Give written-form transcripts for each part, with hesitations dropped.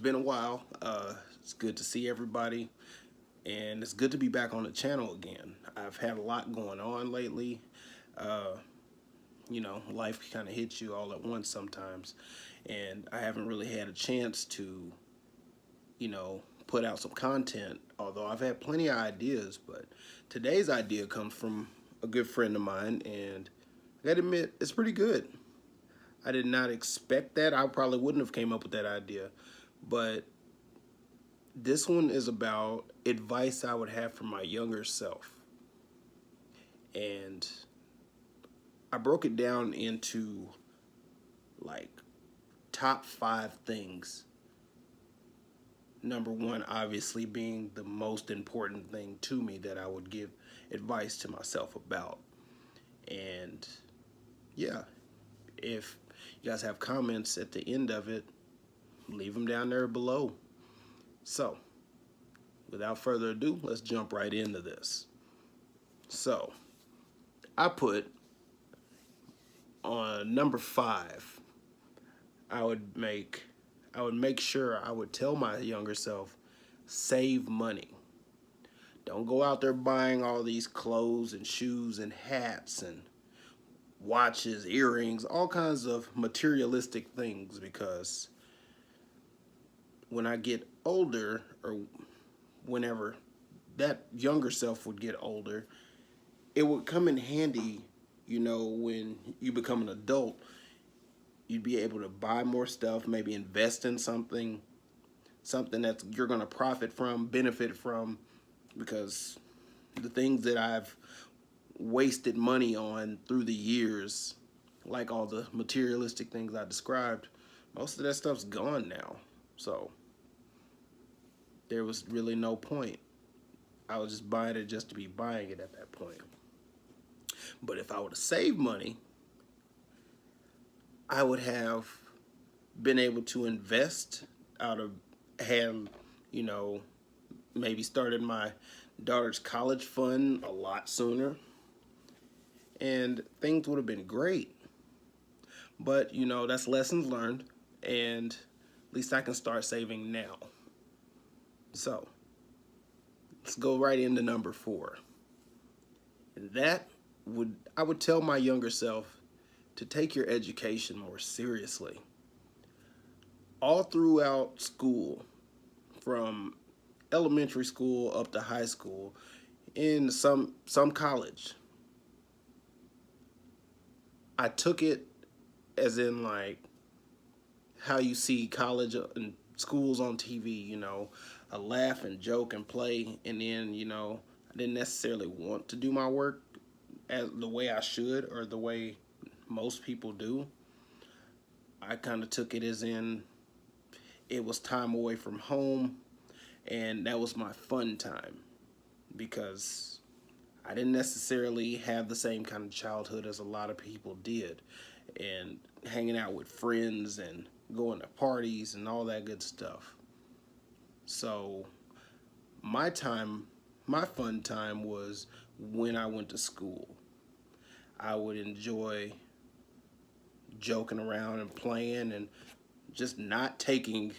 been a while. It's good to see everybody, and it's good to be back on the channel again. I've had a lot going on lately. Uh, Life kind of hits you all at once sometimes, and I haven't really had a chance to, put out some content, although I've had plenty of ideas, but today's idea comes from a good friend of mine, and I gotta admit, it's pretty good. I did not expect that. I probably wouldn't have came up with that idea, but this one is about advice I would have for my younger self. And I broke it down into like top 5 things. Number one, obviously, being the most important thing to me that I would give advice to myself about. And yeah, if you guys have comments at the end of it, leave them down there below. So, without further ado, let's jump right into this. So, I put on number 5, I would make sure I would tell my younger self, save money. Don't go out there buying all these clothes and shoes and hats and watches, earrings, all kinds of materialistic things, because when I get older, or whenever that younger self would get older, it would come in handy, when you become an adult. You'd be able to buy more stuff, maybe invest in something that you're going to profit from, benefit from, because the things that I've wasted money on through the years, like all the materialistic things I described, most of that stuff's gone now. So there was really no point. I was just buying it just to be buying it at that point. But if I would have saved money, I would have been able to invest out of hand, maybe started my daughter's college fund a lot sooner, and things would have been great. But, that's lessons learned, and at least I can start saving now. So, let's go right into number 4. And I would tell my younger self to take your education more seriously. All throughout school, from elementary school up to high school, in some college, I took it as in like how you see college and schools on TV, a laugh and joke and play, and then, I didn't necessarily want to do my work as the way I should, or the way most people do. I kind of took it as in it was time away from home, and that was my fun time, because I didn't necessarily have the same kind of childhood as a lot of people did, and hanging out with friends and going to parties and all that good stuff. So my fun time was when I went to school. I would enjoy joking around and playing and just not taking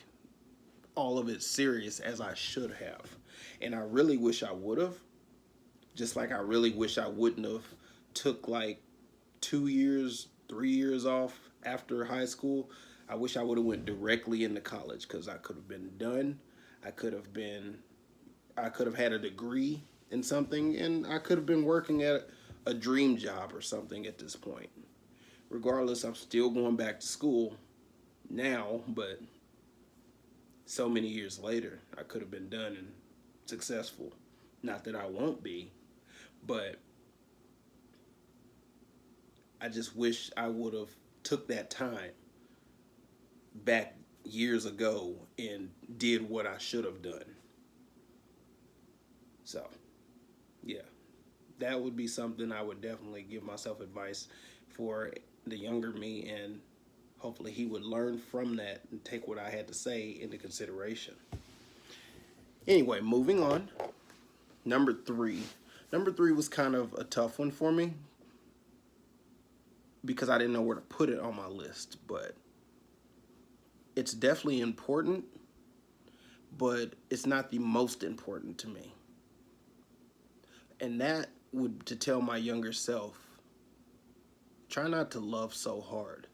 all of it serious as I should have. And I really wish I would have. Just like I really wish I wouldn't have took like 2 years, 3 years off after high school. I wish I would have went directly into college, because I could have been done. I could have had a degree in something, and I could have been working at a dream job or something at this point. Regardless, I'm still going back to school now, but so many years later, I could have been done and successful. Not that I won't be, but I just wish I would have took that time back years ago and did what I should have done. So, yeah, that would be something I would definitely give myself advice for the younger me, and hopefully he would learn from that and take what I had to say into consideration. Anyway, moving on. Number 3. Number 3 was kind of a tough one for me, because I didn't know where to put it on my list, but it's definitely important, but it's not the most important to me. And that would to tell my younger self, try not to love so hard.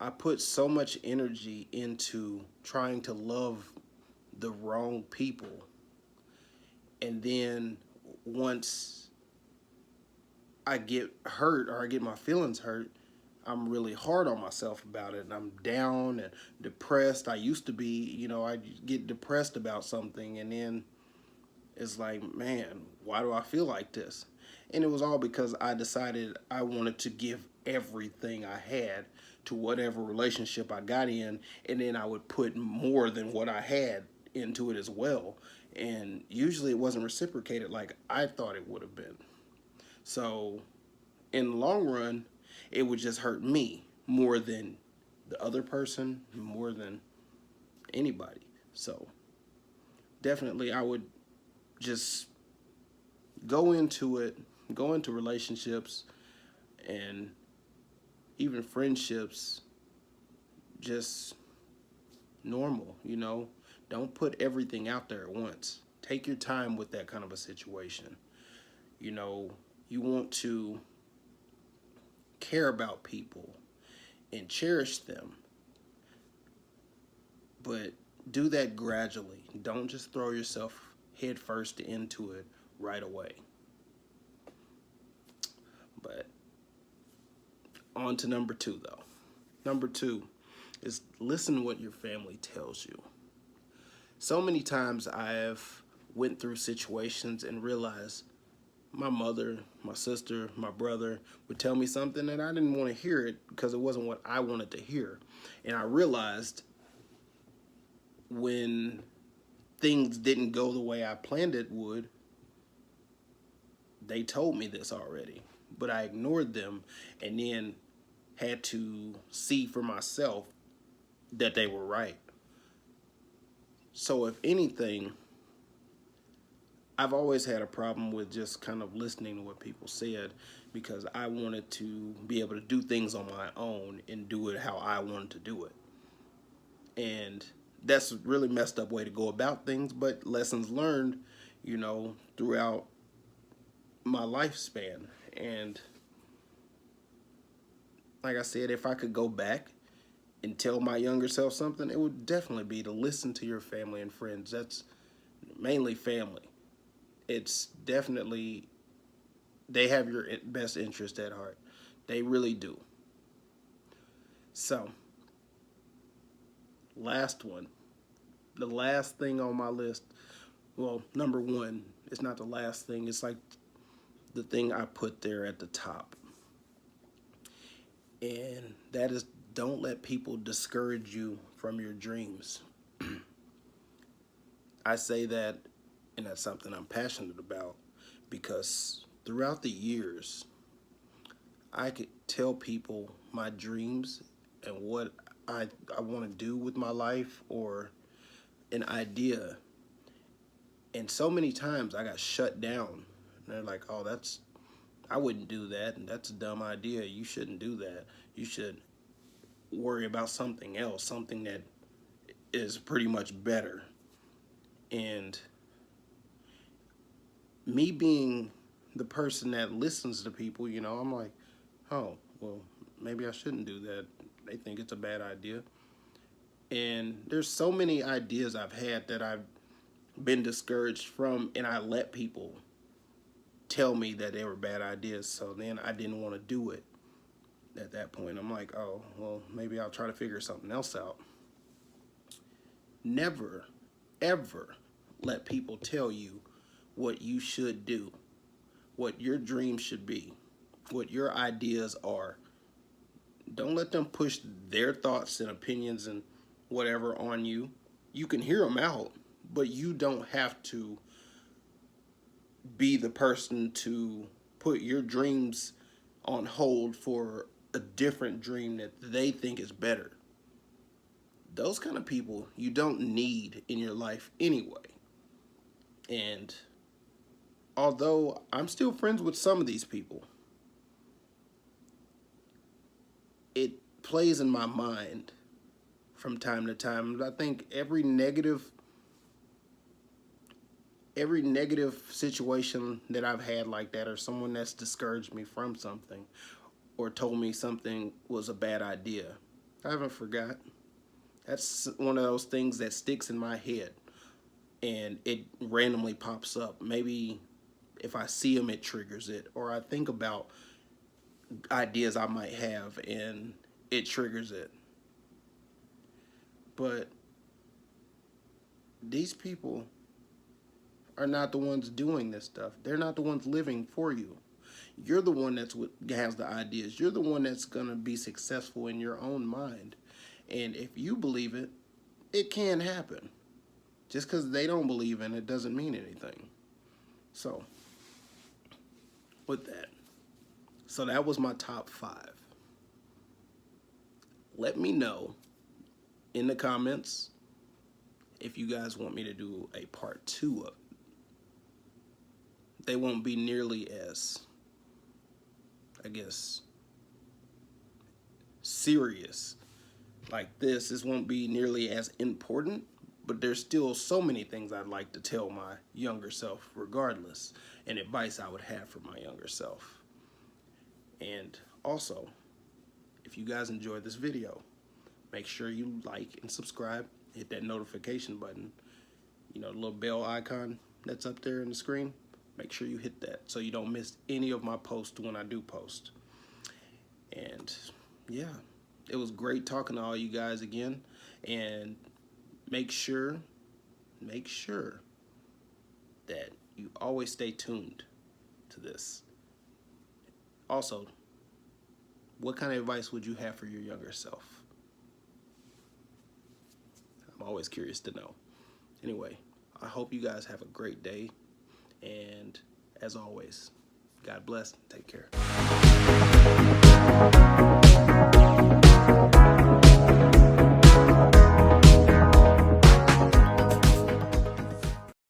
I put so much energy into trying to love the wrong people. And then once I get hurt or I get my feelings hurt, I'm really hard on myself about it. And I'm down and depressed. I used to be, I get depressed about something, and then it's like, man, why do I feel like this? And it was all because I decided I wanted to give everything I had to whatever relationship I got in, and then I would put more than what I had into it as well. And usually it wasn't reciprocated like I thought it would have been. So in the long run, it would just hurt me more than the other person, more than anybody. So definitely I would just go into relationships and even friendships just normal. Don't put everything out there at once. Take your time with that kind of a situation. You know, you want to care about people and cherish them, but do that gradually. Don't just throw yourself head first into it right away. But on to number two, though. Number two is listen what your family tells you. So many times I've went through situations and realized my mother, my sister, my brother would tell me something and I didn't want to hear it because it wasn't what I wanted to hear. And I realized when things didn't go the way I planned it would, they told me this already. But I ignored them and then had to see for myself that they were right. So if anything, I've always had a problem with just kind of listening to what people said because I wanted to be able to do things on my own and do it how I wanted to do it. And that's a really messed up way to go about things, but lessons learned, throughout my lifespan. And like I said, if I could go back and tell my younger self something, it would definitely be to listen to your family and friends. That's mainly family. It's definitely, they have your best interest at heart. They really do. So, last one. The last thing on my list, well, number one, it's not the last thing. It's like the thing I put there at the top. And that is, don't let people discourage you from your dreams. I say that, and that's something I'm passionate about, because throughout the years, I could tell people my dreams and what I want to do with my life or an idea. And so many times I got shut down. And they're like, oh, I wouldn't do that. And that's a dumb idea. You shouldn't do that. You should worry about something else, something that is pretty much better. And me being the person that listens to people, I'm like, oh, well, maybe I shouldn't do that. They think it's a bad idea. And there's so many ideas I've had that I've been discouraged from, and I let people tell me that they were bad ideas. So then I didn't want to do it at that point. I'm like, oh, well, maybe I'll try to figure something else out. Never, ever let people tell you what you should do, what your dreams should be, what your ideas are. Don't let them push their thoughts and opinions and whatever on you. You can hear them out, but you don't have to be the person to put your dreams on hold for a different dream that they think is better. Those kind of people you don't need in your life anyway. And although I'm still friends with some of these people, it plays in my mind from time to time. I think every negative situation that I've had like that, or someone that's discouraged me from something, or told me something was a bad idea, I haven't forgot. That's one of those things that sticks in my head, and it randomly pops up. Maybe if I see them, it triggers it, or I think about ideas I might have, and it triggers it. But these people are not the ones doing this stuff. They're not the ones living for you. You're the one that's what has the ideas. You're the one that's gonna be successful in your own mind. And if you believe it, it can happen. Just because they don't believe in it doesn't mean anything. So, with that. So that was my top 5. Let me know in the comments if you guys want me to do a part 2 of it. They won't be nearly as, I guess, serious like this. This won't be nearly as important, but there's still so many things I'd like to tell my younger self regardless, and advice I would have for my younger self. And also, if you guys enjoyed this video, make sure you like and subscribe, hit that notification button, you know, the little bell icon that's up there in the screen. Make sure you hit that so you don't miss any of my posts when I do post. And yeah, it was great talking to all you guys again. And make sure that you always stay tuned to this. Also, what kind of advice would you have for your younger self? I'm always curious to know. Anyway, I hope you guys have a great day. And as always, God bless. Take care.